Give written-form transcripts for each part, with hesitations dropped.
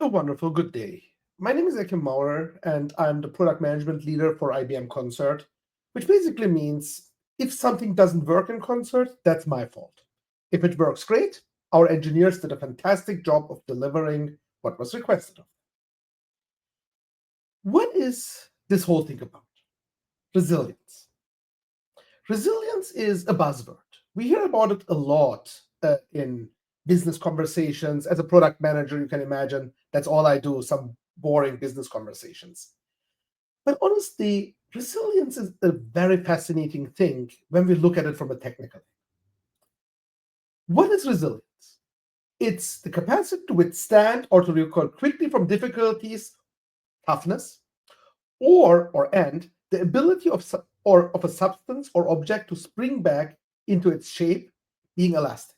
A wonderful good day. My name is Ekim Maurer, and I'm the product management leader for IBM Concert, which basically means if something doesn't work in Concert, that's my fault. If it works great, our engineers did a fantastic job of delivering what was requested of them. What is this whole thing about? Resilience. Resilience is a buzzword. We hear about it a lot in business conversations. As a product manager, you can imagine that's all I do, some boring business conversations. But honestly, resilience is a very fascinating thing when we look at it from a technical. What is resilience? It's the capacity to withstand or to recover quickly from difficulties, toughness, or the ability of a substance or object to spring back into its shape, being elastic.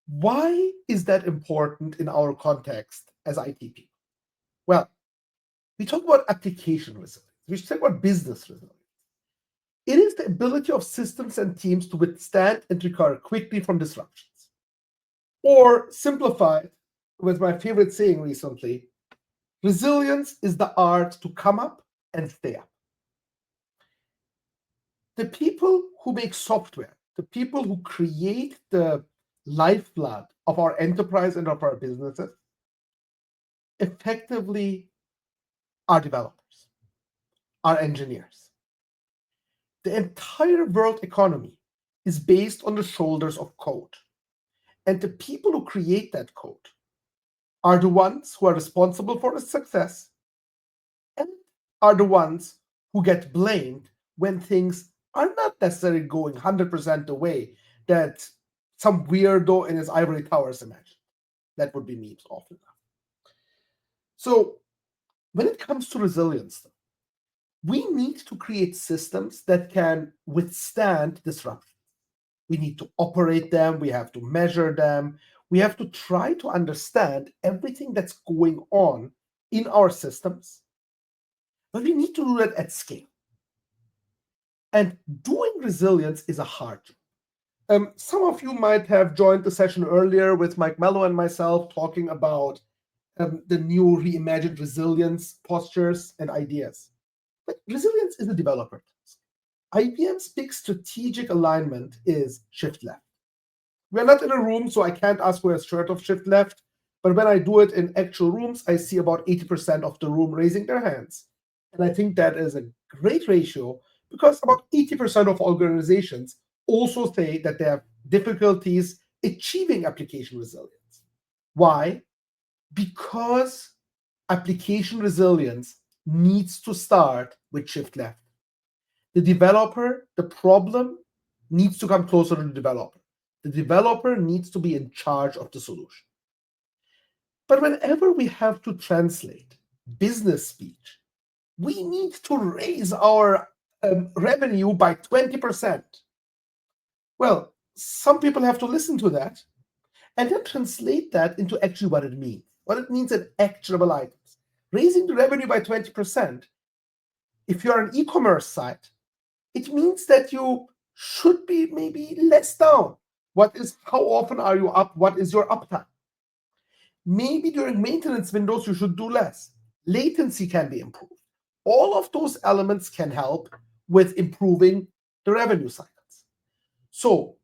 Why is that important in our context as IT people? Well, we talk about application resilience. We talk about business resilience. It is the ability of systems and teams to withstand and recover quickly from disruptions. Or simplified, with my favorite saying recently, resilience is the art to come up and stay up. The people who make software, the people who create the lifeblood of our enterprise and of our businesses, effectively are developers, are engineers. The entire world economy is based on the shoulders of code. And the people who create that code are the ones who are responsible for its success and are the ones who get blamed when things are not necessarily going 100% the way that some weirdo in his ivory towers imagined. That would be me often. So when it comes to resilience, we need to create systems that can withstand disruption. We need to operate them. We have to measure them. We have to try to understand everything that's going on in our systems. But we need to do that at scale. And doing resilience is a hard job. Some of you might have joined the session earlier with Mike Mello and myself talking about the new reimagined resilience postures and ideas. But resilience is a developer task. IBM's big strategic alignment is shift left. We're not in a room, so I can't ask for a shirt of shift left. But when I do it in actual rooms, I see about 80% of the room raising their hands. And I think that is a great ratio because about 80% of organizations also say that they have difficulties achieving application resilience. Why? Because application resilience needs to start with shift left. The developer, the problem needs to come closer to the developer. The developer needs to be in charge of the solution. But whenever we have to translate business speech, we need to raise our revenue by 20%. Well, some people have to listen to that and then translate that into actually what it means in actionable items. Raising the revenue by 20%, if you're an e-commerce site, it means that you should be maybe less down. How often are you up? What is your uptime? Maybe during maintenance windows, you should do less. Latency can be improved. All of those elements can help with improving the revenue cycles. So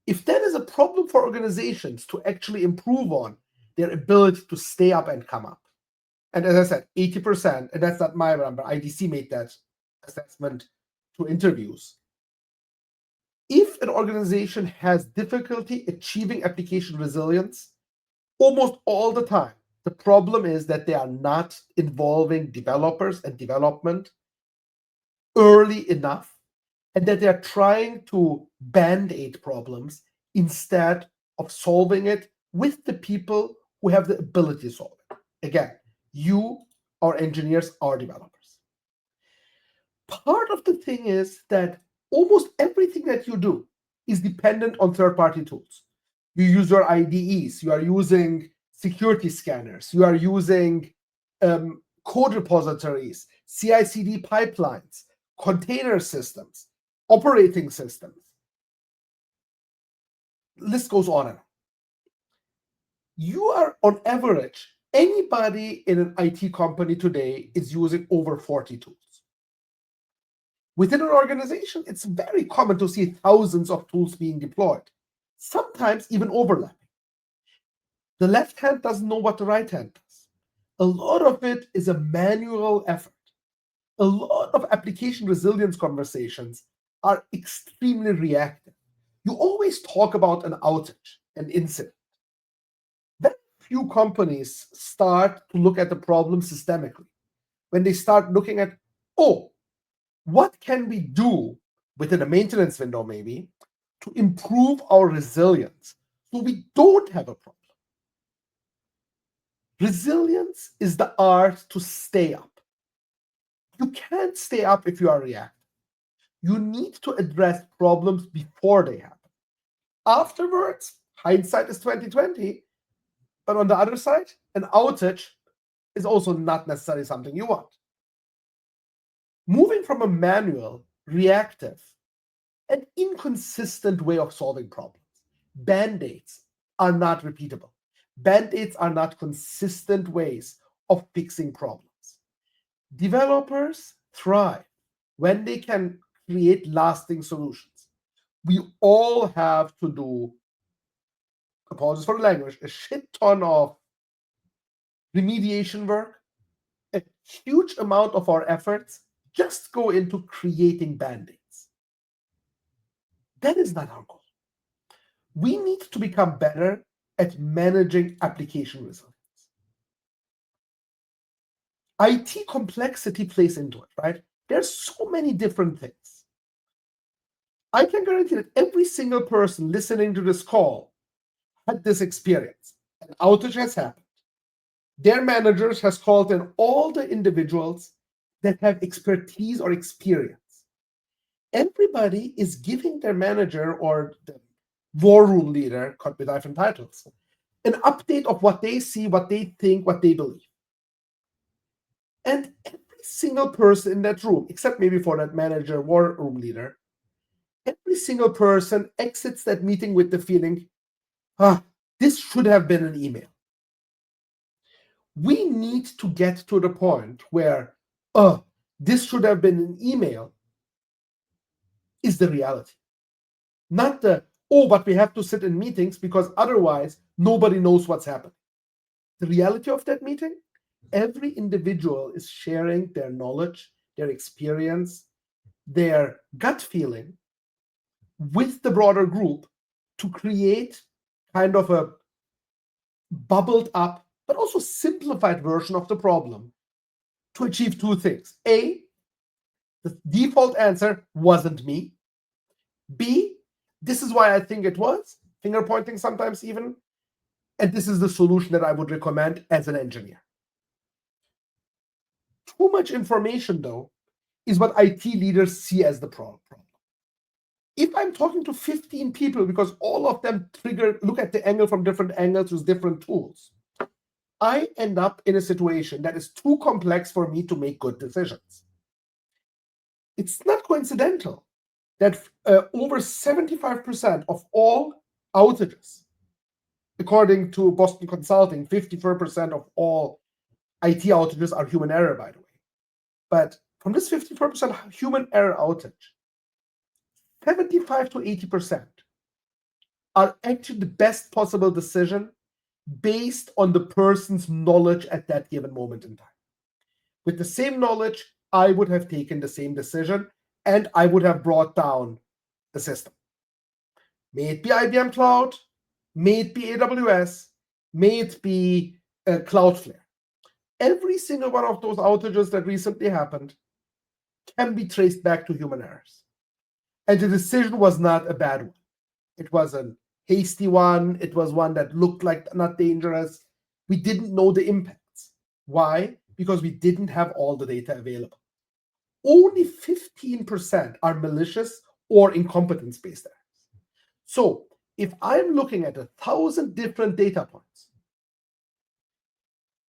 if that is a problem for organizations to actually improve on their ability to stay up and come up, and as I said, 80%, and that's not my number, IDC made that assessment to interviews. If an organization has difficulty achieving application resilience, almost all the time, the problem is that they are not involving developers and development early enough, and that they are trying to band-aid problems instead of solving it with the people who have the ability to solve it. Again, you, our engineers, our developers. Part of the thing is that almost everything that you do is dependent on third-party tools. You use your IDEs, you are using security scanners, you are using code repositories, CI/CD pipelines, container systems, operating systems. List goes on and on. you are on average, anybody in an IT company today is using over 40 tools. Within an organization, it's very common to see thousands of tools being deployed, sometimes even overlapping. The left hand doesn't know what the right hand does. A lot of it is a manual effort. A lot of application resilience conversations are extremely reactive. You always talk about an outage, an incident. Very few companies start to look at the problem systemically. When they start looking at, oh, what can we do within a maintenance window maybe to improve our resilience so we don't have a problem? Resilience is the art to stay up. You can't stay up if you are reactive. You need to address problems before they happen. Afterwards, hindsight is 2020, but on the other side, an outage is also not necessarily something you want. Moving from a manual, reactive, and inconsistent way of solving problems. Band-aids are not repeatable. Band-aids are not consistent ways of fixing problems. Developers thrive when they can create lasting solutions. We all have to do, apologies for the language, a shit ton of remediation work. A huge amount of our efforts just go into creating band-aids. That is not our goal. We need to become better at managing application resilience. IT complexity plays into it, right? There's so many different things. I can guarantee that every single person listening to this call had this experience. An outage has happened. Their managers has called in all the individuals that have expertise or experience. Everybody is giving their manager or the war room leader, cut with different titles, an update of what they see, what they think, what they believe. And every single person in that room, except maybe for that manager, war room leader, every single person exits that meeting with the feeling, this should have been an email. We need to get to the point where, this should have been an email is the reality. Not the, but we have to sit in meetings because otherwise nobody knows what's happening. The reality of that meeting, every individual is sharing their knowledge, their experience, their gut feeling with the broader group to create kind of a bubbled up, but also simplified version of the problem to achieve two things. A, the default answer wasn't me. B, this is why I think it was, finger pointing sometimes even, and this is the solution that I would recommend as an engineer. Too much information, though, is what IT leaders see as the problem. If I'm talking to 15 people because all of them look at the angle from different angles with different tools, I end up in a situation that is too complex for me to make good decisions. It's not coincidental that over 75% of all outages, according to Boston Consulting, 54% of all IT outages are human error, by the way. But from this 54% human error outage, 75 to 80% are actually the best possible decision based on the person's knowledge at that given moment in time. With the same knowledge, I would have taken the same decision and I would have brought down the system. May it be IBM Cloud, may it be AWS, may it be Cloudflare. Every single one of those outages that recently happened can be traced back to human errors. And the decision was not a bad one. It was a hasty one. It was one that looked like not dangerous. We didn't know the impacts. Why? Because we didn't have all the data available. Only 15% are malicious or incompetence-based errors. So if I'm looking at 1,000 different data points,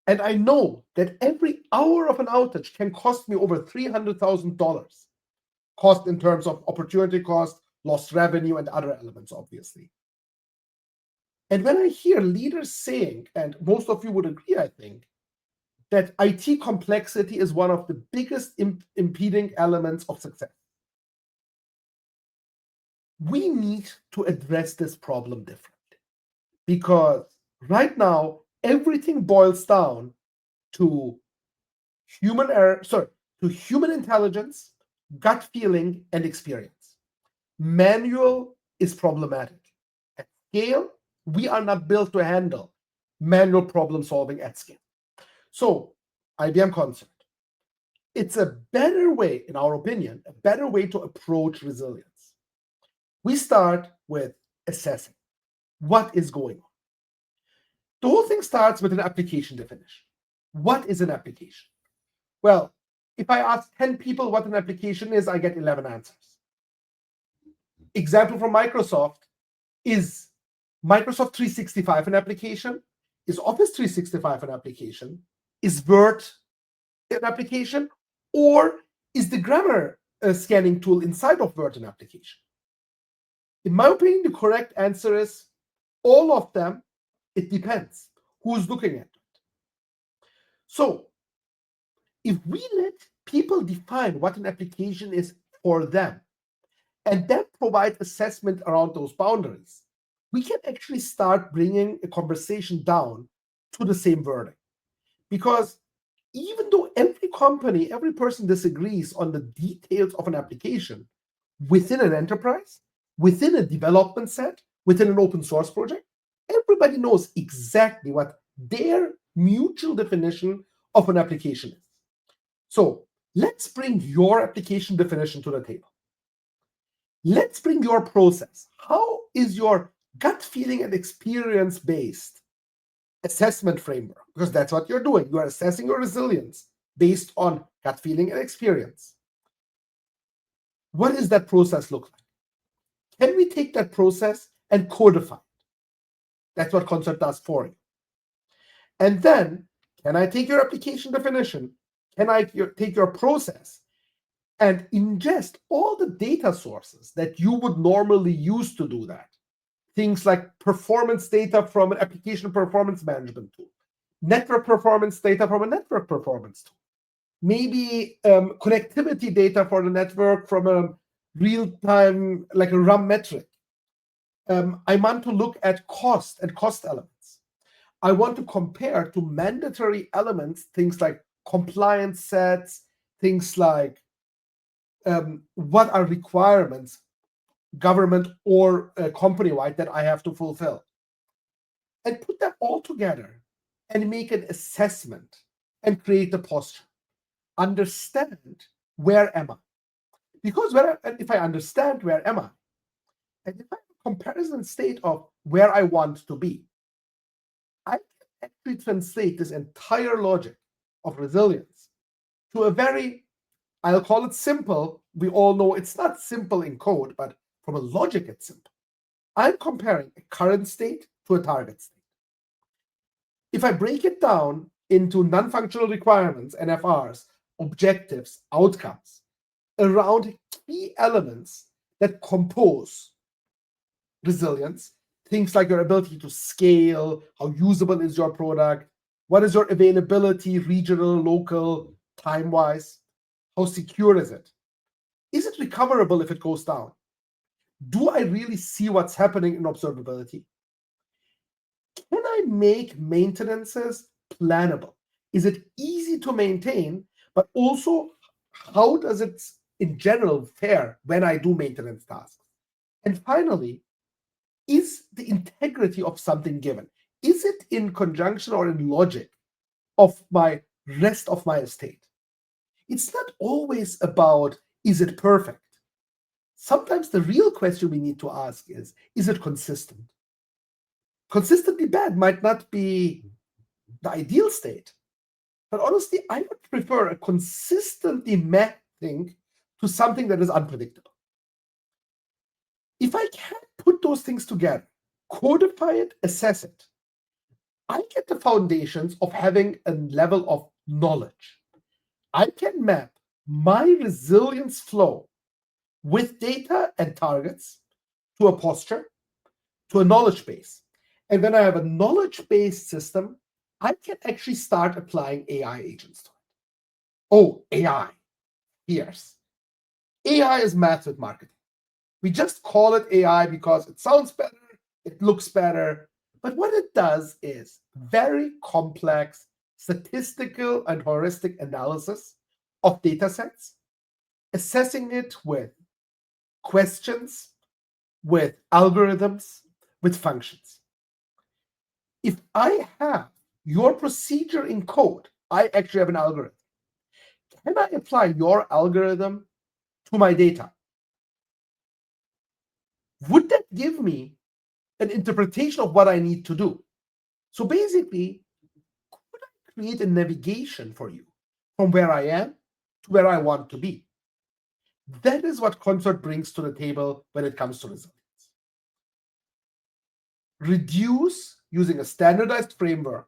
and I know that every hour of an outage can cost me over $300,000, cost in terms of opportunity cost, lost revenue, and other elements, obviously. And when I hear leaders saying, and most of you would agree, I think, that IT complexity is one of the biggest impeding elements of success, we need to address this problem differently. Because right now, everything boils down to human intelligence, gut feeling, and experience. Manual is problematic. At scale, we are not built to handle manual problem solving at scale. So, IBM Concert, it's a better way, in our opinion, a better way to approach resilience. We start with assessing what is going on. The whole thing starts with an application definition. What is an application? Well, if I ask 10 people what an application is, I get 11 answers. Example from Microsoft, is Microsoft 365 an application? Is Office 365 an application? Is Word an application? Or is the grammar scanning tool inside of Word an application? In my opinion, the correct answer is all of them. It depends who's looking at it. So if we let people define what an application is for them, and then provide assessment around those boundaries, we can actually start bringing a conversation down to the same wording. Because even though every company, every person disagrees on the details of an application within an enterprise, within a development set, within an open source project, everybody knows exactly what their mutual definition of an application is. So let's bring your application definition to the table. Let's bring your process. How is your gut feeling and experience-based assessment framework? Because that's what you're doing. You are assessing your resilience based on gut feeling and experience. What does that process look like? Can we take that process and codify it? That's what Concert does for you. And then, can I take your application definition? Can I take your process and ingest all the data sources that you would normally use to do that? Things like performance data from an application performance management tool, network performance data from a network performance tool, maybe connectivity data for the network from a real-time, like a RAM metric. I want to look at cost and cost elements. I want to compare to mandatory elements, things like compliance sets, things like what are requirements, government or company-wide, that I have to fulfill. And put that all together and make an assessment and create a posture. Understand, where am I? Because if I understand where am I, and if I have a comparison state of where I want to be, I can actually translate this entire logic of resilience to a very, I'll call it simple. We all know it's not simple in code, but from a logic, it's simple. I'm comparing a current state to a target state. If I break it down into non-functional requirements, NFRs, objectives, outcomes, around key elements that compose resilience, things like your ability to scale, how usable is your product, what is your availability, regional, local, time-wise, how secure is it? Is it recoverable if it goes down? Do I really see what's happening in observability? Can I make maintenances plannable? Is it easy to maintain, but also how does it in general fare when I do maintenance tasks? And finally, is the integrity of something given? Is it in conjunction or in logic of my rest of my estate? It's not always about, is it perfect? Sometimes the real question we need to ask is it consistent? Consistently bad might not be the ideal state, but honestly, I would prefer a consistently meh thing to something that is unpredictable. If I can put those things together, codify it, assess it, I get the foundations of having a level of knowledge. I can map my resilience flow with data and targets to a posture, to a knowledge base. And when I have a knowledge-based system, I can actually start applying AI agents to it. Oh, AI. Yes. AI is math with marketing. We just call it AI because it sounds better, it looks better. But what it does is very complex statistical and heuristic analysis of data sets, assessing it with questions, with algorithms, with functions. If I have your procedure in code, I actually have an algorithm. Can I apply your algorithm to my data? Would that give me an interpretation of what I need to do? So basically, could I create a navigation for you from where I am to where I want to be? That is what Concert brings to the table when it comes to resilience. Reduce, using a standardized framework,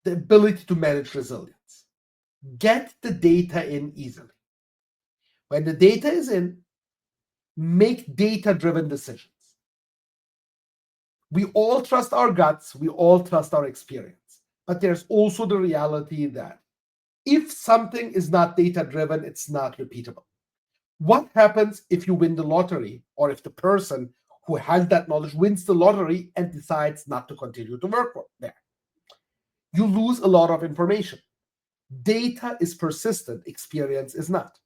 the ability to manage resilience. Get the data in easily. When the data is in, make data-driven decisions. We all trust our guts, we all trust our experience. But there's also the reality that if something is not data-driven, it's not repeatable. What happens if you win the lottery, or if the person who has that knowledge wins the lottery and decides not to continue to work there? You lose a lot of information. Data is persistent, experience is not.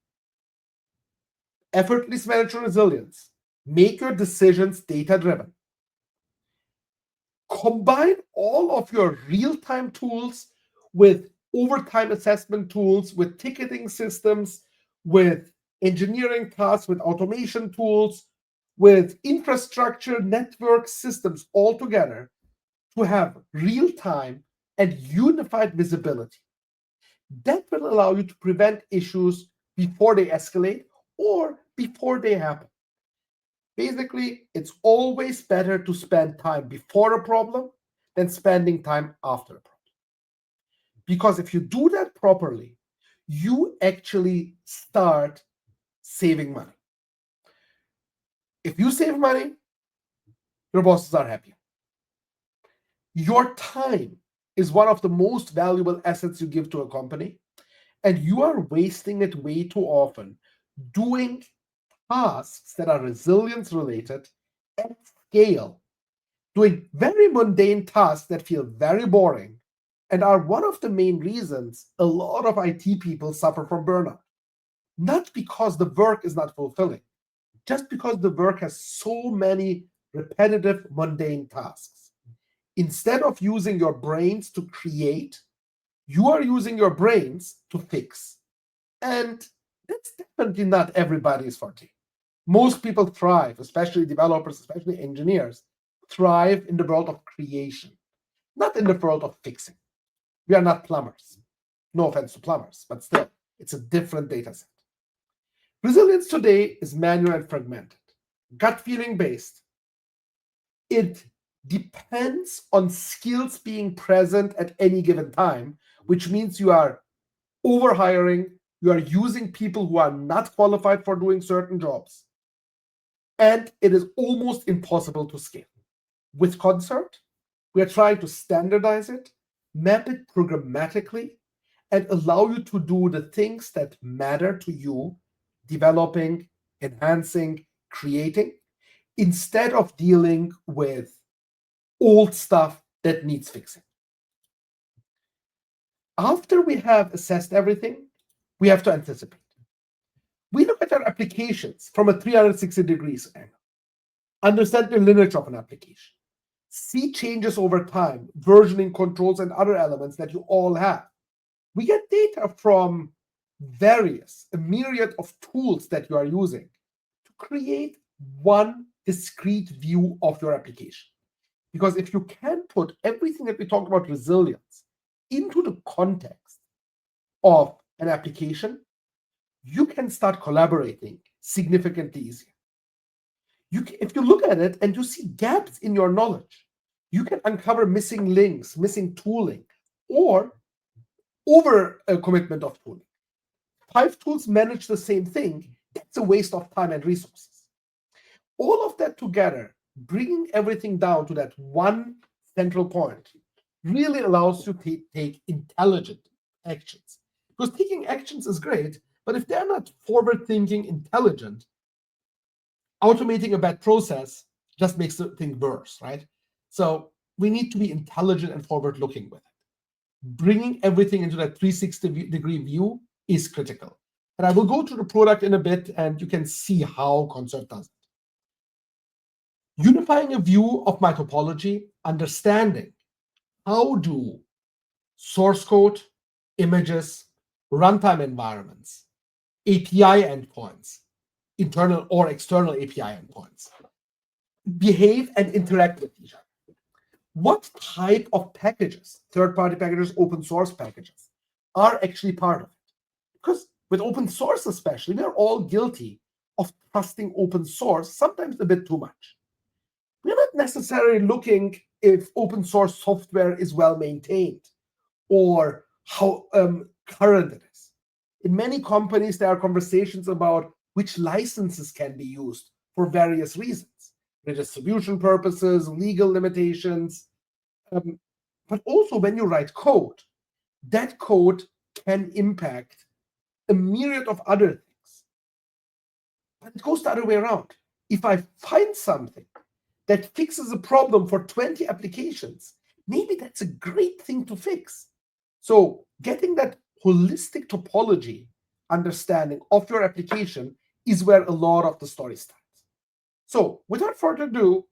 Effortless management resilience. Make your decisions data-driven. Combine all of your real-time tools with overtime assessment tools, with ticketing systems, with engineering tasks, with automation tools, with infrastructure, network systems all together to have real-time and unified visibility. That will allow you to prevent issues before they escalate or before they happen. Basically, it's always better to spend time before a problem than spending time after a problem. Because if you do that properly, you actually start saving money. If you save money, your bosses are happy. Your time is one of the most valuable assets you give to a company, and you are wasting it way too often doing tasks that are resilience related at scale, doing very mundane tasks that feel very boring and are one of the main reasons a lot of IT people suffer from burnout. Not because the work is not fulfilling, just because the work has so many repetitive, mundane tasks. Instead of using your brains to create, you are using your brains to fix. And that's definitely not everybody's forte. Most people thrive, especially developers, especially engineers, thrive in the world of creation, not in the world of fixing. We are not plumbers. No offense to plumbers, but still, it's a different data set. Resilience today is manual and fragmented, gut feeling based. It depends on skills being present at any given time, which means you are overhiring, you are using people who are not qualified for doing certain jobs, and it is almost impossible to scale. With Concert, we are trying to standardize it, map it programmatically, and allow you to do the things that matter to you, developing, enhancing, creating, instead of dealing with old stuff that needs fixing. After we have assessed everything, we have to anticipate. We look at our applications from a 360 degrees angle, understand the lineage of an application, see changes over time, versioning controls, and other elements that you all have. We get data from a myriad of tools that you are using to create one discrete view of your application. Because if you can put everything that we talked about resilience into the context of an application, you can start collaborating significantly easier. If you look at it and you see gaps in your knowledge, you can uncover missing links, missing tooling, or over a commitment of tooling. 5 tools manage the same thing. That's a waste of time and resources. All of that together bringing everything down to that one central point really allows you to take intelligent actions. Because taking actions is great, but if they're not forward-thinking, intelligent, automating a bad process just makes the thing worse, right? So we need to be intelligent and forward-looking with it. Bringing everything into that 360-degree view is critical. And I will go to the product in a bit, and you can see how Concert does it. Unifying a view of my topology, understanding how do source code, images, runtime environments, API endpoints, internal or external API endpoints, behave and interact with each other. What type of packages, third-party packages, open source packages, are actually part of it? Because with open source especially, we're all guilty of trusting open source, sometimes a bit too much. We're not necessarily looking if open source software is well maintained or how current it is. In many companies, there are conversations about which licenses can be used for various reasons, redistribution purposes, legal limitations. But also when you write code, that code can impact a myriad of other things. But it goes the other way around. If I find something that fixes a problem for 20 applications, maybe that's a great thing to fix. So getting that holistic topology understanding of your application is where a lot of the story starts. So without further ado,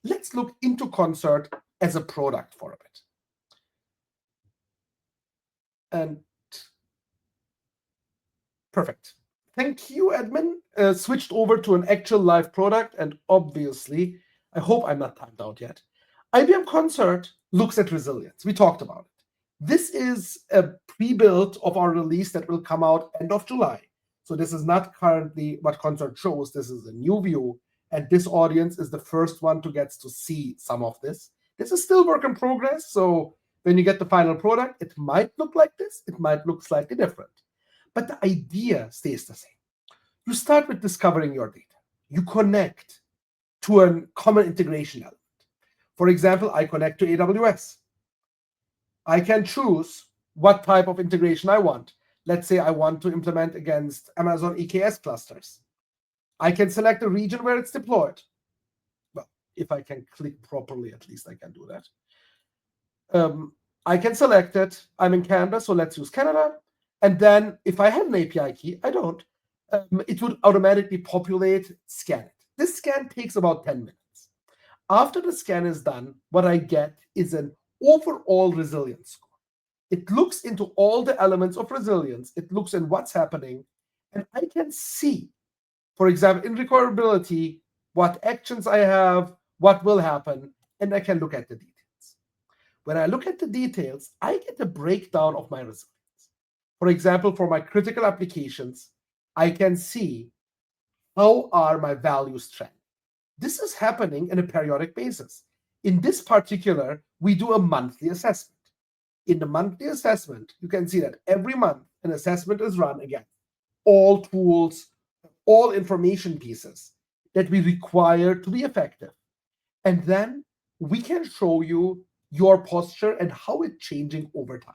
let's look into Concert as a product for a bit. And perfect. Thank you, admin. Switched over to an actual live product, and obviously, I hope I'm not timed out yet. IBM Concert looks at resilience. We talked about it. This is a pre-built of our release that will come out end of July. So this is not currently what Concert shows. This is a new view, and this audience is the first one to get to see some of this. This is still work in progress, so when you get the final product, it might look like this. It might look slightly different. But the idea stays the same. You start with discovering your data. You connect to a common integration element. For example, I connect to AWS. I can choose what type of integration I want. Let's say I want to implement against Amazon EKS clusters. I can select a region where it's deployed. Well, if I can click properly, at least I can do that. I can select it. I'm in Canada, so let's use Canada. And then if I have an API key, I don't, it would automatically populate, scan it. This scan takes about 10 minutes. After the scan is done, what I get is an overall resilience score. It looks into all the elements of resilience. It looks in what's happening, and I can see, for example, in recoverability, what actions I have, what will happen, and I can look at the details. When I look at the details, I get a breakdown of my resilience. For example, for my critical applications, I can see how are my values trending. This is happening on a periodic basis. In this particular, we do a monthly assessment. In the monthly assessment, you can see that every month an assessment is run again. All tools, all information pieces that we require to be effective. And then we can show you your posture and how it's changing over time.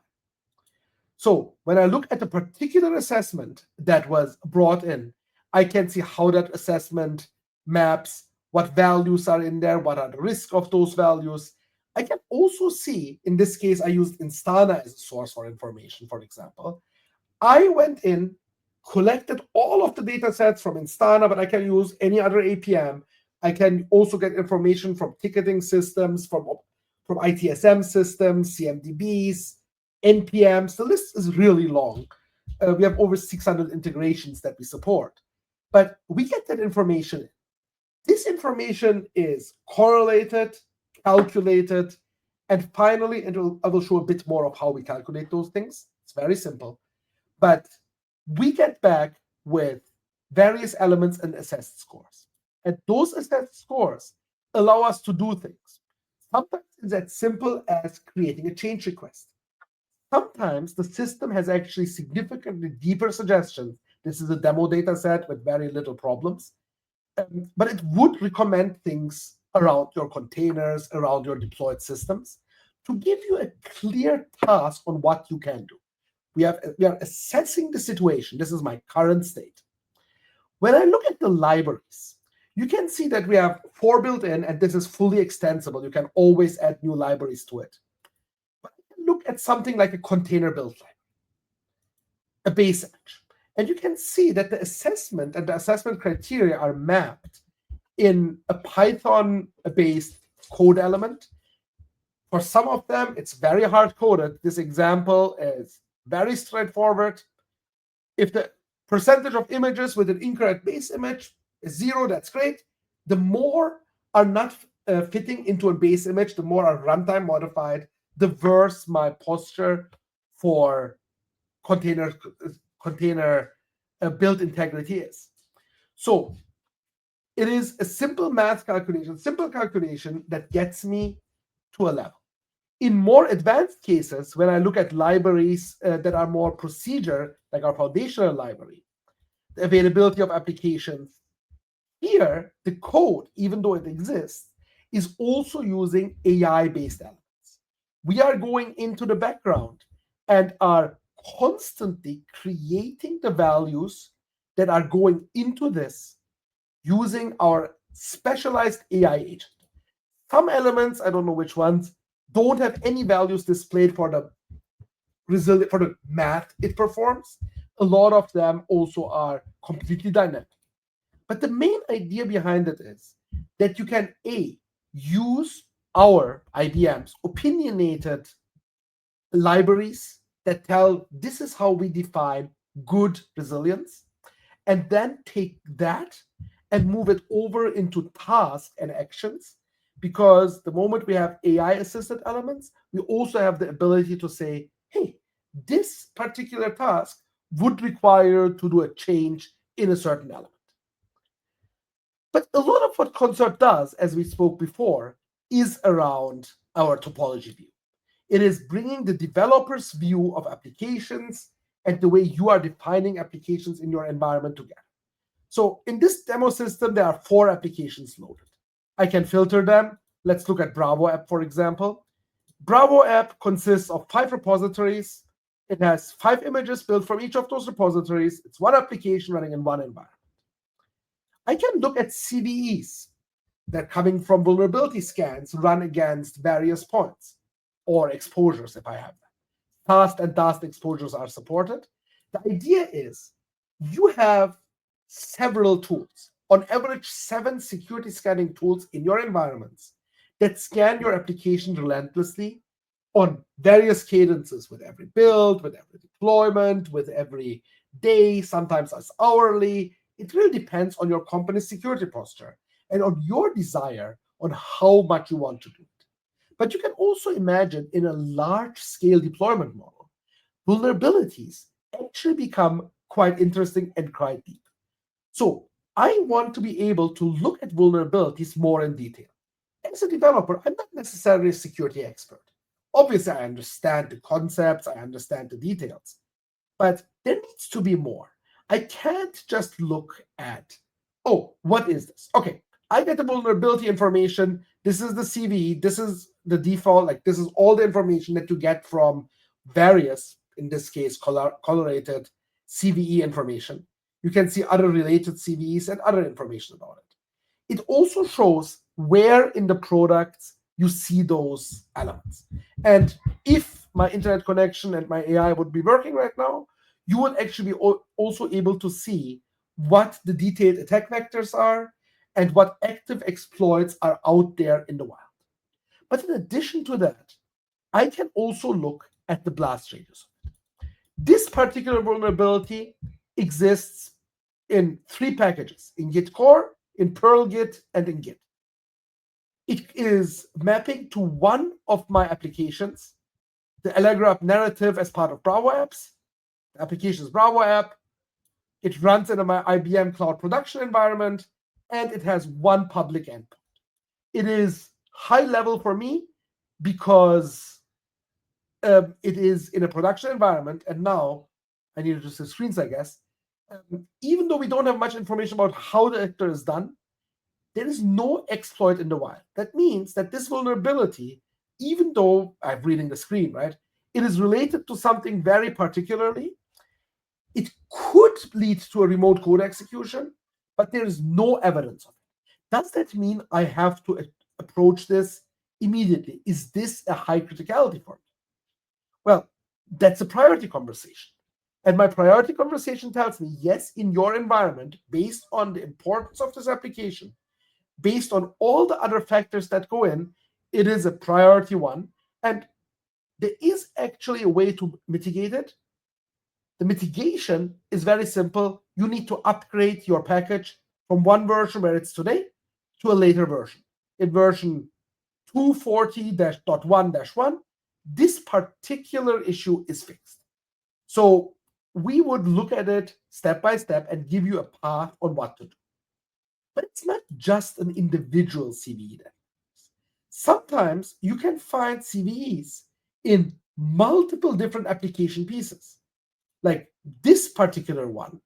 So when I look at a particular assessment that was brought in, I can see how that assessment maps, what values are in there, what are the risks of those values. I can also see, in this case, I used Instana as a source for information, for example. I went in, collected all of the data sets from Instana, but I can use any other APM. I can also get information from ticketing systems, from ITSM systems, CMDBs, NPMs. The list is really long. We have over 600 integrations that we support. But we get that information in. This information is correlated, calculated, and finally, I will show a bit more of how we calculate those things. It's very simple. But we get back with various elements and assessed scores. And those assessed scores allow us to do things. Sometimes it's as simple as creating a change request. Sometimes the system has actually significantly deeper suggestions. This is a demo data set with very little problems. but it would recommend things around your containers, around your deployed systems, to give you a clear task on what you can do. We are assessing the situation. This is my current state. When I look at the libraries, you can see that we have 4 built in, and this is fully extensible. You can always add new libraries to it. But look at something like a container build library, a base image. And you can see that the assessment and the assessment criteria are mapped in a Python-based code element. For some of them, it's very hard-coded. This example is very straightforward. If the percentage of images with an incorrect base image is 0, that's great. The more are not fitting into a base image, the more are runtime modified, the worse my posture for container build integrity is. So it is a simple math calculation, simple calculation that gets me to a level. In more advanced cases, when I look at libraries that are more procedure, like our foundational library, the availability of applications, here, the code, even though it exists, is also using AI-based elements. We are going into the background and are constantly creating the values that are going into this using our specialized AI agent. Some elements, I don't know which ones, don't have any values displayed for the math it performs. A lot of them also are completely dynamic. But the main idea behind it is that you can use our IBM's opinionated libraries that tell this is how we define good resilience, and then take that and move it over into tasks and actions. Because the moment we have AI-assisted elements, we also have the ability to say, hey, this particular task would require to do a change in a certain element. But a lot of what Concert does, as we spoke before, is around our topology view. It is bringing the developer's view of applications and the way you are defining applications in your environment together. So in this demo system, there are 4 applications loaded. I can filter them. Let's look at Bravo app, for example. Bravo app consists of 5 repositories. It has 5 images built from each of those repositories. It's one application running in one environment. I can look at CVEs that are coming from vulnerability scans run against various points, or exposures if I have them. Task and task exposures are supported. The idea is you have several tools, on average 7 security scanning tools in your environments that scan your application relentlessly on various cadences, with every build, with every deployment, with every day, sometimes as hourly. It really depends on your company's security posture and on your desire on how much you want to do it. But you can also imagine, in a large-scale deployment model, vulnerabilities actually become quite interesting and quite deep. So I want to be able to look at vulnerabilities more in detail. As a developer, I'm not necessarily a security expert. Obviously, I understand the concepts, I understand the details, but there needs to be more. I can't just look at, oh, what is this? Okay, I get the vulnerability information. This is the CVE. This is the default. Like, this is all the information that you get from various, in this case, correlated CVE information. You can see other related CVEs and other information about it. It also shows where in the products you see those elements. And if my internet connection and my AI would be working right now, you would actually be also able to see what the detailed attack vectors are and what active exploits are out there in the wild. But in addition to that, I can also look at the blast radius. This particular vulnerability exists in 3 packages: in Git core, in Perl Git, and in Git. It is mapping to one of my applications, the Allegra app narrative as part of Bravo apps. The application is Bravo app. It runs in my IBM cloud production environment, and it has one public endpoint. It is high level for me because it is in a production environment, and now I need to see screens, I guess. Even though we don't have much information about how the actor is done, there is no exploit in the wild. That means that this vulnerability, even though I'm reading the screen, right, it is related to something very particularly, it could lead to a remote code execution, but there is no evidence of it. Does that mean I have to approach this immediately? Is this a high criticality for me? Well, that's a priority conversation. And my priority conversation tells me, yes, in your environment, based on the importance of this application, based on all the other factors that go in, it is a priority one. And there is actually a way to mitigate it. The mitigation is very simple. You need to upgrade your package from one version where it's today to a later version. In version 240.1-1, this particular issue is fixed. So we would look at it step by step and give you a path on what to do. But it's not just an individual CVE that works. Sometimes you can find CVEs in multiple different application pieces. Like this particular one,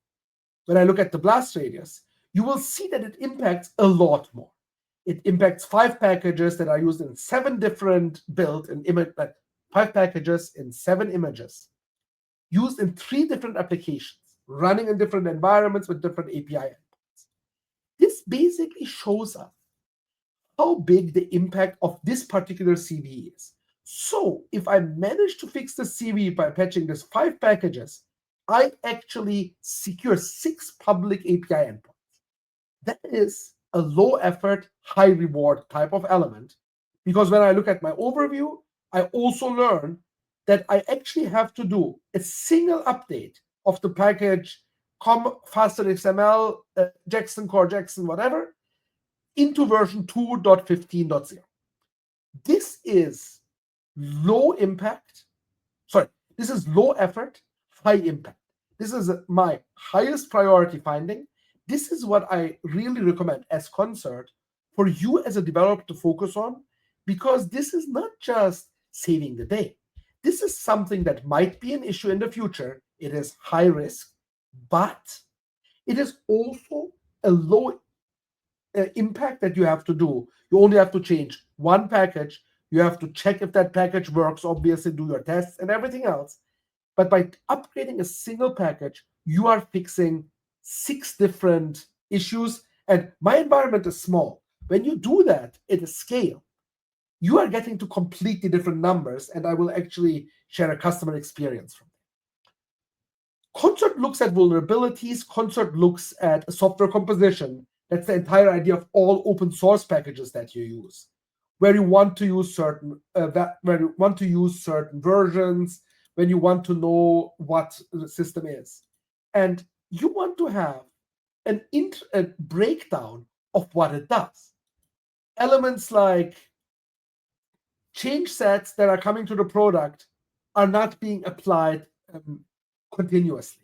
when I look at the blast radius, you will see that it impacts a lot more. It impacts 5 packages that are used in 7 different build and image, 5 packages in 7 images, used in 3 different applications, running in different environments with different API endpoints. This basically shows us how big the impact of this particular CVE is. So if I manage to fix the CVE by patching these 5 packages, I actually secure 6 public API endpoints. That is a low effort, high reward type of element, because when I look at my overview, I also learn that I actually have to do a single update of the package com faster XML, Jackson, Core Jackson, whatever, into version 2.15.0. This is low impact, this is low effort, high impact. This is my highest priority finding. This is what I really recommend as Concert for you as a developer to focus on, because this is not just saving the day. This is something that might be an issue in the future. It is high risk, but it is also a low impact that you have to do. You only have to change one package. You have to check if that package works, obviously do your tests and everything else. But by upgrading a single package, you are fixing 6 different issues. And my environment is small. When you do that at a scale, you are getting to completely different numbers. And I will actually share a customer experience from there. Concert looks at vulnerabilities. Concert looks at a software composition. That's the entire idea of all open source packages that you use, where you want to use certain versions, when you want to know what the system is, and you want to have a breakdown of what it does. Elements like change sets that are coming to the product are not being applied continuously.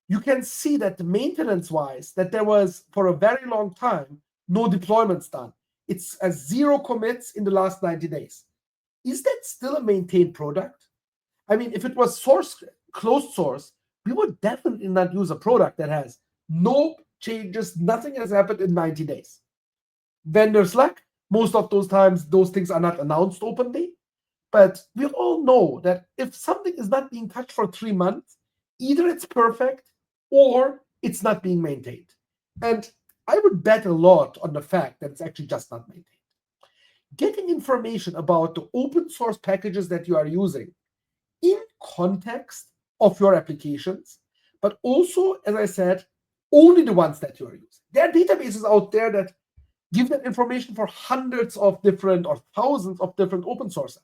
You can see that maintenance-wise, that there was, for a very long time, no deployments done. It's a 0 commits in the last 90 days. Is that still a maintained product? I mean, if it was closed source, we would definitely not use a product that has no changes, nothing has happened in 90 days. Vendor Slack, most of those times, those things are not announced openly. But we all know that if something is not being touched for 3 months, either it's perfect or it's not being maintained. And I would bet a lot on the fact that it's actually just not maintained. Getting information about the open source packages that you are using in context of your applications, but also, as I said, only the ones that you are using. There are databases out there that give that information for hundreds of different or thousands of different open source.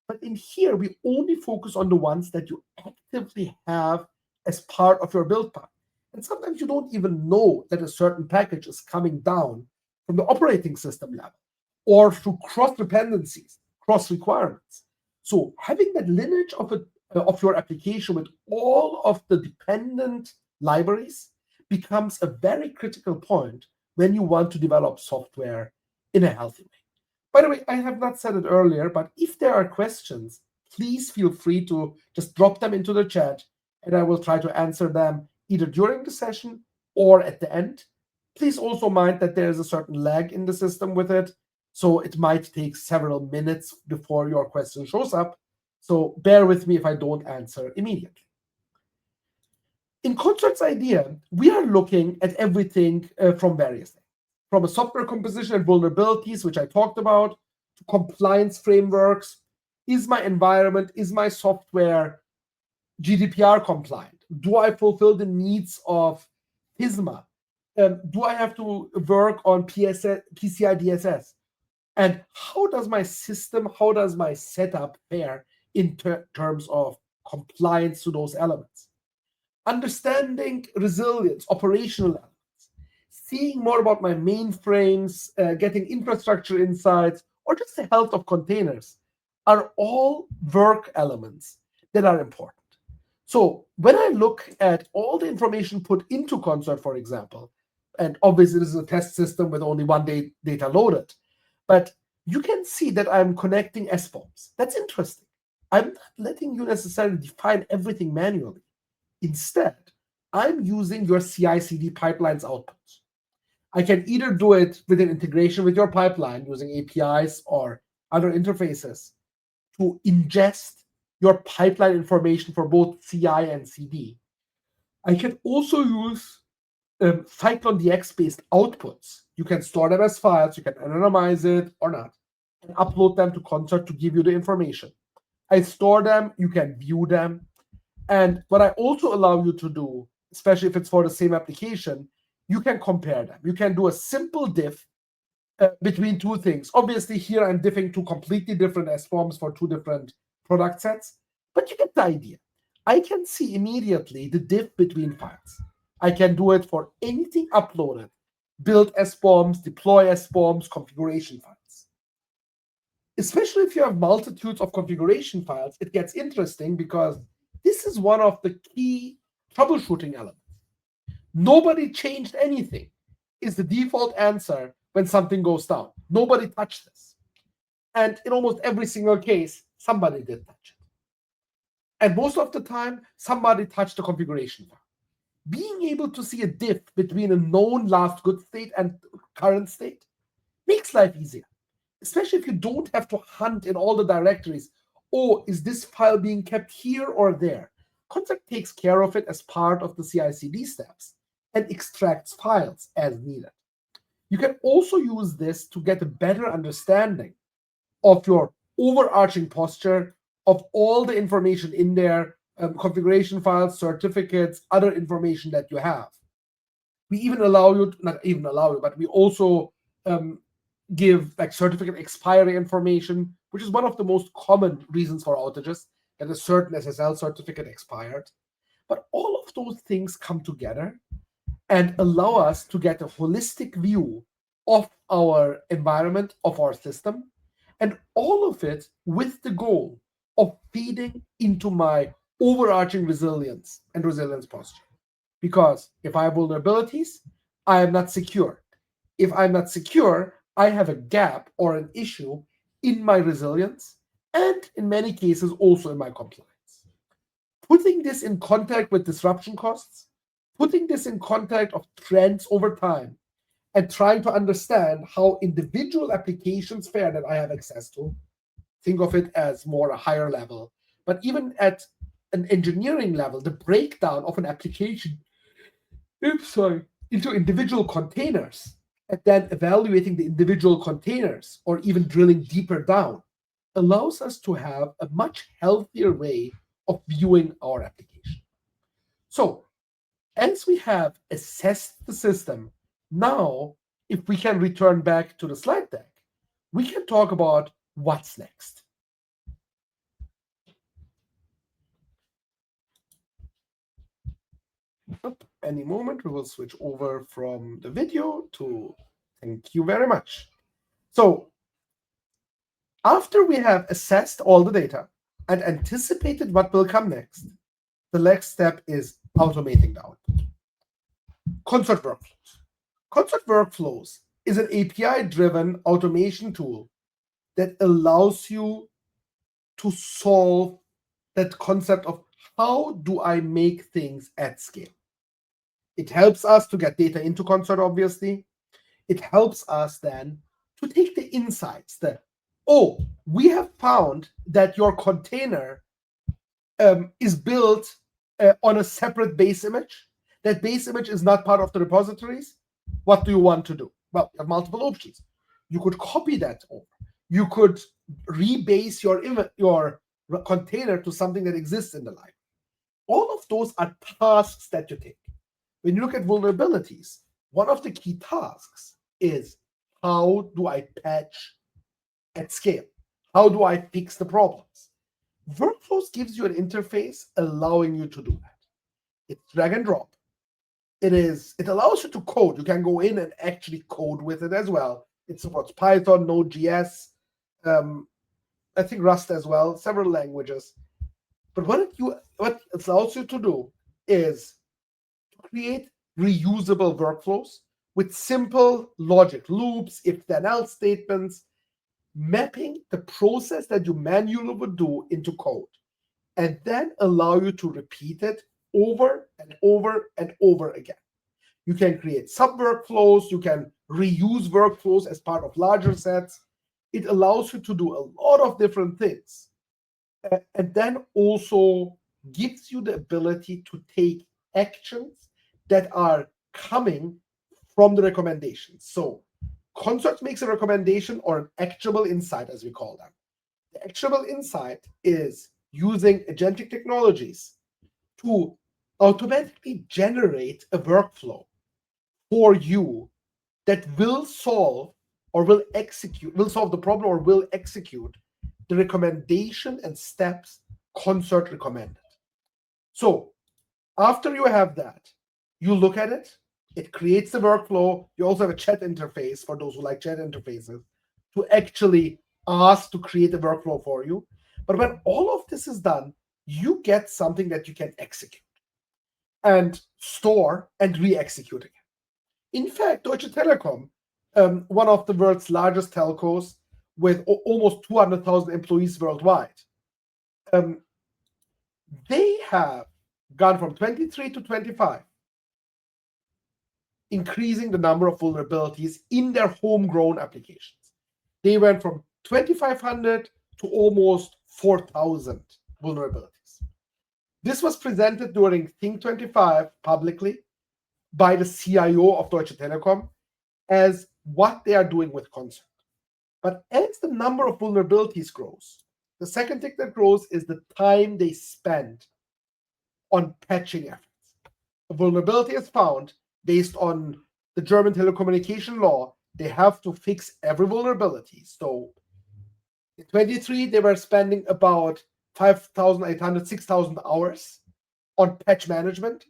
But in here, we only focus on the ones that you actively have as part of your build path. And sometimes you don't even know that a certain package is coming down from the operating system level or through cross dependencies, cross requirements. So having that lineage of your application with all of the dependent libraries becomes a very critical point when you want to develop software in a healthy way. By the way, I have not said it earlier, but if there are questions, please feel free to just drop them into the chat, and I will try to answer them either during the session or at the end. Please also mind that there is a certain lag in the system with it, so it might take several minutes before your question shows up. So bear with me if I don't answer immediately. In Concert's idea, we are looking at everything from various things, from a software composition and vulnerabilities, which I talked about, to compliance frameworks. Is my environment, is my software GDPR compliant? Do I fulfill the needs of FISMA? Do I have to work on PCI DSS? And how does my system, how does my setup fare in terms of compliance to those elements? Understanding resilience, operational elements, seeing more about my mainframes, getting infrastructure insights, or just the health of containers are all work elements that are important. So when I look at all the information put into Concert, for example, and obviously this is a test system with only one data loaded, but you can see that I'm connecting SBOMs. That's interesting. I'm not letting you necessarily define everything manually. Instead, I'm using your CI/CD pipeline's outputs. I can either do it with an integration with your pipeline using APIs or other interfaces to ingest your pipeline information for both CI and CD. I can also use CycloneDX-based outputs. You can store them as files, you can anonymize it or not, and upload them to Concert to give you the information. I store them, you can view them. And what I also allow you to do, especially if it's for the same application, you can compare them. You can do a simple diff between two things. Obviously, here I'm diffing two completely different SBOMs for two different product sets, but you get the idea. I can see immediately the diff between files. I can do it for anything uploaded, build SBOMs, deploy SBOMs, configuration files. Especially if you have multitudes of configuration files, it gets interesting because this is one of the key troubleshooting elements. Nobody changed anything is the default answer when something goes down. Nobody touched this. And in almost every single case, somebody did touch it. And most of the time, somebody touched the configuration file. Being able to see a diff between a known last good state and current state makes life easier, especially if you don't have to hunt in all the directories. Oh, is this file being kept here or there? Concert takes care of it as part of the CI/CD steps and extracts files as needed. You can also use this to get a better understanding of your overarching posture, of all the information in there, configuration files, certificates, other information that you have. We even allow you, not even allow you, but we also give like certificate expiry information, which is one of the most common reasons for outages, that a certain SSL certificate expired. But all of those things come together and allow us to get a holistic view of our environment, of our system, and all of it with the goal of feeding into my overarching resilience and resilience posture. Because if I have vulnerabilities, I am not secure. If I'm not secure, I have a gap or an issue in my resilience and in many cases also in my compliance. Putting this in contact with disruption costs, putting this in contact of trends over time, and trying to understand how individual applications fare that I have access to, think of it as more a higher level, but even at an engineering level, the breakdown of an application into individual containers, and then evaluating the individual containers or even drilling deeper down allows us to have a much healthier way of viewing our application. So, as we have assessed the system, now, if we can return back to the slide deck, we can talk about what's next. Any moment, we will switch over from the video to thank you very much. So, after we have assessed all the data and anticipated what will come next, the next step is automating the output. Concert Workflows. Concert Workflows is an API-driven automation tool that allows you to solve that concept of how do I make things at scale. It helps us to get data into Concert, obviously. It helps us then to take the insights that, oh, we have found that your container is built on a separate base image. That base image is not part of the repositories. What do you want to do? Well, you have multiple options. You could copy that over. You could rebase your container to something that exists in the library. All of those are tasks that you take. When you look at vulnerabilities, one of the key tasks is, how do I patch at scale? How do I fix the problems? Workflows gives you an interface allowing you to do that. It's drag and drop. It allows you to code. You can go in and actually code with it as well. It supports Python, Node.js, I think Rust as well, several languages. But what it allows you to do is to create reusable workflows with simple logic, loops, if-then-else statements, mapping the process that you manually would do into code, and then allow you to repeat it over and over and over again. You can create sub-workflows, you can reuse workflows as part of larger sets. It allows you to do a lot of different things. And then also gives you the ability to take actions that are coming from the recommendations. So Concert makes a recommendation or an actionable insight, as we call them. The actionable insight is using agentic technologies to automatically generate a workflow for you that will solve the problem or will execute the recommendation and steps Concert recommended. So after you have that, you look at it, it creates the workflow. You also have a chat interface for those who like chat interfaces to actually ask to create a workflow for you. But when all of this is done, you get something that you can execute and store and re-execute again. In fact, Deutsche Telekom, one of the world's largest telcos with almost 200,000 employees worldwide, they have gone from 23 to 25, increasing the number of vulnerabilities in their homegrown applications. They went from 2,500 to almost 4,000 vulnerabilities. This was presented during Think 25 publicly by the CIO of Deutsche Telekom as what they are doing with Concert. But as the number of vulnerabilities grows, the second thing that grows is the time they spend on patching efforts. A vulnerability is found based on the German telecommunication law. They have to fix every vulnerability. So in 23, they were spending about 5,800, 6,000 hours on patch management.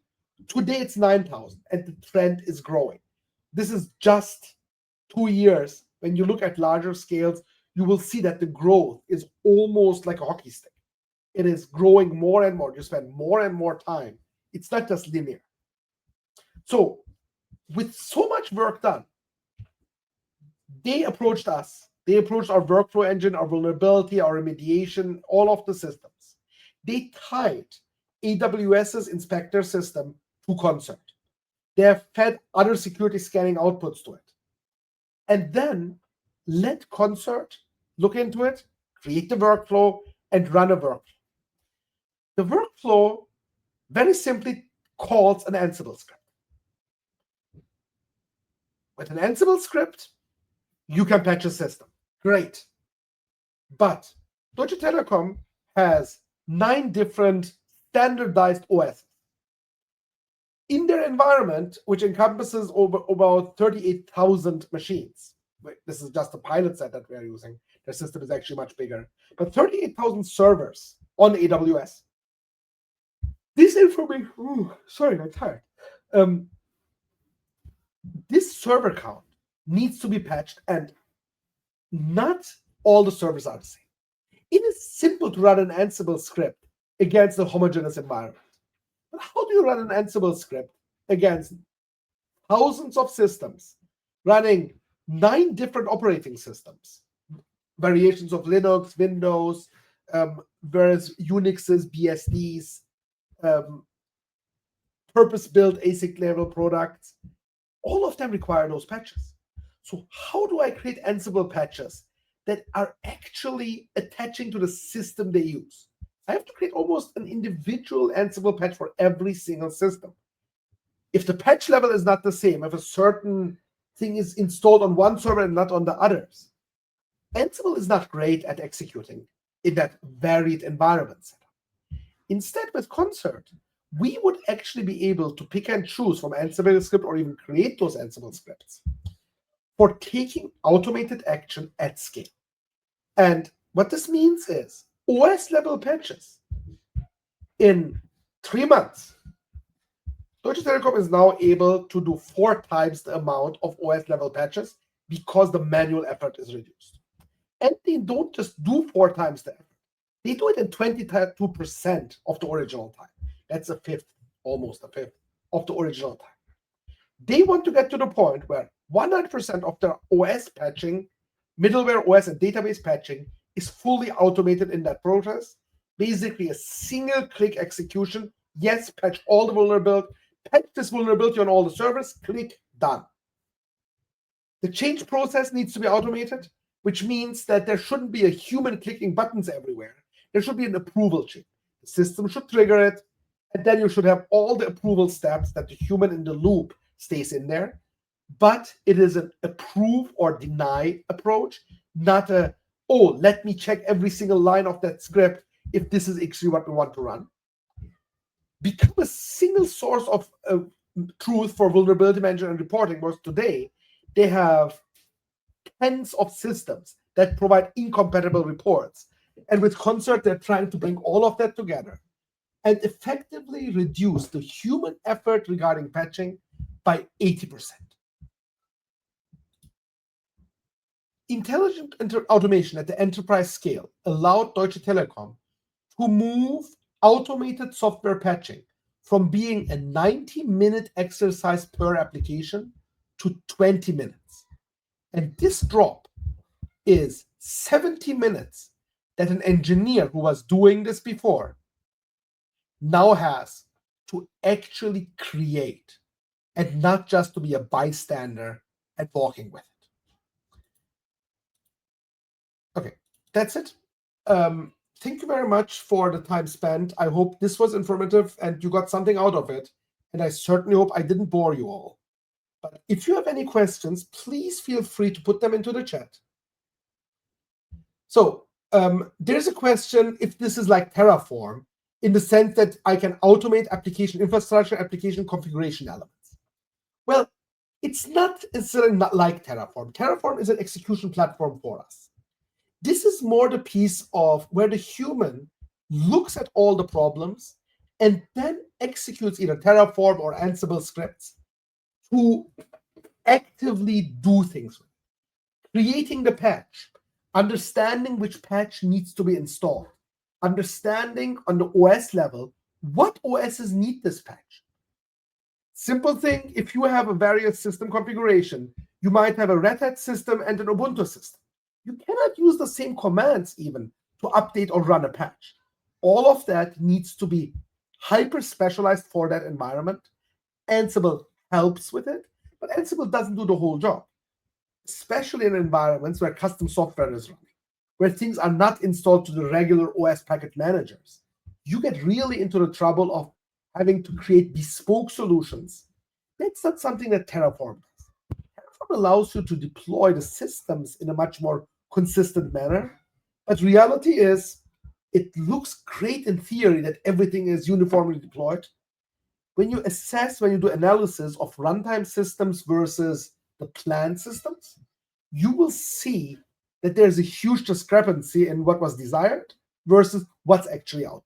Today, it's 9,000, and the trend is growing. This is just 2 years. When you look at larger scales, you will see that the growth is almost like a hockey stick. It is growing more and more. You spend more and more time. It's not just linear. So with so much work done, they approached us. They approached our workflow engine, our vulnerability, our remediation, all of the systems. They tied AWS's inspector system to Concert. They have fed other security scanning outputs to it. And then let Concert look into it, create the workflow, and run a workflow. The workflow very simply calls an Ansible script. With an Ansible script, you can patch a system. Great. But Deutsche Telekom has 9 different standardized OSs. In their environment, which encompasses over about 38,000 machines. This is just a pilot set that we are using. Their system is actually much bigger. But 38,000 servers on AWS. This information, sorry, I'm tired. This server count needs to be patched, and not all the servers are the same. It is simple to run an Ansible script against a homogeneous environment. But how do you run an Ansible script against thousands of systems running 9 different operating systems, variations of Linux, Windows, various Unixes, BSDs, purpose-built ASIC level products, all of them require those patches. So how do I create Ansible patches that are actually attaching to the system they use? I have to create almost an individual Ansible patch for every single system. If the patch level is not the same, if a certain thing is installed on one server and not on the others, Ansible is not great at executing in that varied environment setup. Instead, with Concert, we would actually be able to pick and choose from Ansible script or even create those Ansible scripts for taking automated action at scale. And what this means is OS level patches in 3 months. Deutsche Telekom is now able to do 4 times the amount of OS level patches because the manual effort is reduced. And they don't just do 4 times the effort. They do it in 22% of the original time. That's a fifth, almost a fifth of the original time. They want to get to the point where 100% of their OS patching, middleware OS and database patching is fully automated in that process. Basically a single click execution. Yes, patch all the vulnerability, patch this vulnerability on all the servers, click, done. The change process needs to be automated, which means that there shouldn't be a human clicking buttons everywhere. There should be an approval chain. The system should trigger it, and then you should have all the approval steps that the human in the loop stays in there. But it is an approve or deny approach, not a, oh, let me check every single line of that script if this is actually what we want to run. Become a single source of truth for vulnerability management and reporting, whereas today they have tens of systems that provide incompatible reports. And with Concert, they're trying to bring all of that together and effectively reduce the human effort regarding patching by 80%. Intelligent automation at the enterprise scale allowed Deutsche Telekom to move automated software patching from being a 90-minute exercise per application to 20 minutes. And this drop is 70 minutes that an engineer who was doing this before now has to actually create and not just to be a bystander and walking with it. Okay, that's it. Thank you very much for the time spent. I hope this was informative and you got something out of it. And I certainly hope I didn't bore you all. But if you have any questions, please feel free to put them into the chat. So there's a question if this is like Terraform, in the sense that I can automate application infrastructure, application configuration elements. Well, it's not necessarily not like Terraform. Terraform is an execution platform for us. This is more the piece of where the human looks at all the problems and then executes either Terraform or Ansible scripts to actively do things with it. Creating the patch, understanding which patch needs to be installed, understanding on the OS level what OSs need this patch. Simple thing, if you have a various system configuration, you might have a Red Hat system and an Ubuntu system. You cannot use the same commands even to update or run a patch. All of that needs to be hyper-specialized for that environment. Ansible helps with it, but Ansible doesn't do the whole job, especially in environments where custom software is running, where things are not installed to the regular OS package managers. You get really into the trouble of having to create bespoke solutions. That's not something that Terraform does. Terraform allows you to deploy the systems in a much more consistent manner, but reality is it looks great in theory that everything is uniformly deployed. When you do analysis of runtime systems versus the planned systems, you will see that there's a huge discrepancy in what was desired versus what's actually out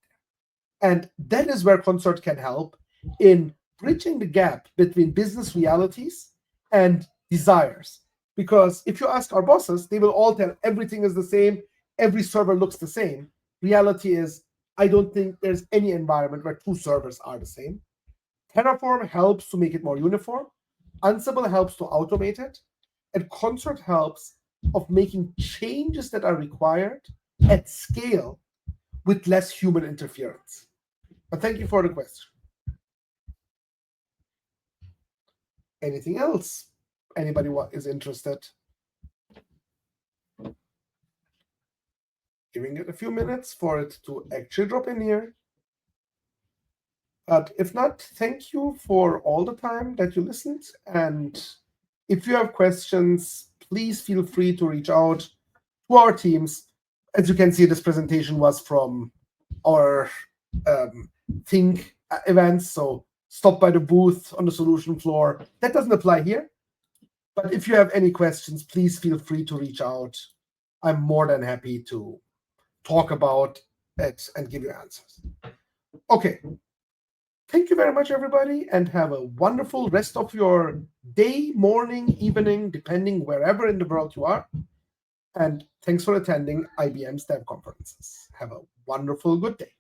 there. And that is where Concert can help in bridging the gap between business realities and desires. Because if you ask our bosses, they will all tell everything is the same, every server looks the same. Reality is, I don't think there's any environment where 2 servers are the same. Terraform helps to make it more uniform. Ansible helps to automate it. And Concert helps of making changes that are required at scale with less human interference. But thank you for the question. Anything else? Anybody is interested? Giving it a few minutes for it to actually drop in here. But if not, thank you for all the time that you listened. And if you have questions, please feel free to reach out to our teams. As you can see, this presentation was from our Think events. So stop by the booth on the solution floor. That doesn't apply here. But if you have any questions, please feel free to reach out. I'm more than happy to talk about it and give you answers. Okay. Thank you very much, everybody, and have a wonderful rest of your day, morning, evening, depending wherever in the world you are. And thanks for attending IBM's Dev Conferences. Have a wonderful, good day.